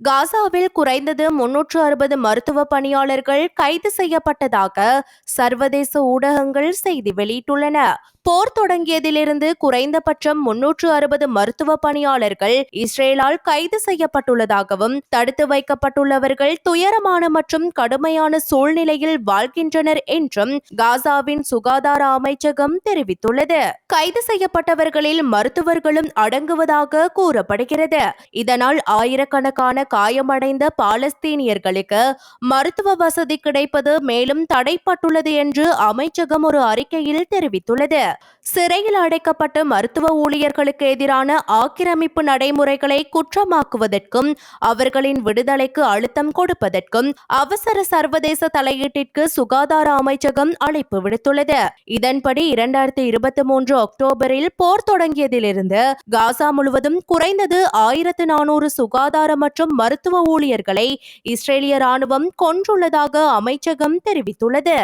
காசாவில் குறைந்தது 360 மருத்துவ பணியாளர்கள் கைது செய்யப்பட்டதாக சர்வதேச ஊடகங்கள் செய்தி வெளியிட்டுள்ளன. போர் தொடங்கியதிலிருந்து குறைந்தபட்சம் 360 மருத்துவ பணியாளர்கள் இஸ்ரேலால் கைது செய்யப்பட்டுள்ளதாகவும், தடுத்து வைக்கப்பட்டுள்ளவர்கள் துயரமான மற்றும் கடுமையான சூழ்நிலையில் வாழ்கின்றனர் என்றும் காசாவின் சுகாதார அமைச்சகம் தெரிவித்துள்ளது. கைது செய்யப்பட்டவர்களில் மருத்துவர்களும் அடங்குவதாக கூறப்படுகிறது. இதனால் ஆயிரக்கணக்கான காயமடைந்த பாலஸ்தீனியர்களுக்கு மருத்துவ வசதி கிடைப்பது மேலும் தடைப்பட்டுள்ளது என்று அமைச்சகம் ஒரு அறிக்கையில் தெரிவித்துள்ளது. சிறையில் அடைக்கப்பட்ட மருத்துவ ஊழியர்களுக்கு எதிரான ஆக்கிரமிப்பு நடைமுறைகளை குற்றமாக்குவதற்கும் அவர்களின் விடுதலைக்கு அழுத்தம் கொடுப்பதற்கும் அவசர சர்வதேச தலையீட்டிற்கு சுகாதார அமைச்சகம் அழைப்பு விடுத்துள்ளது. இதன்படி 2023 அக்டோபரில் போர் தொடங்கியதிலிருந்து காசா முழுவதும் குறைந்தது 1400 சுகாதார மற்றும் மருத்துவ ஊழியர்களை இஸ்ரேலிய ராணுவம் கொன்றுள்ளதாக அமைச்சகம் தெரிவித்துள்ளது.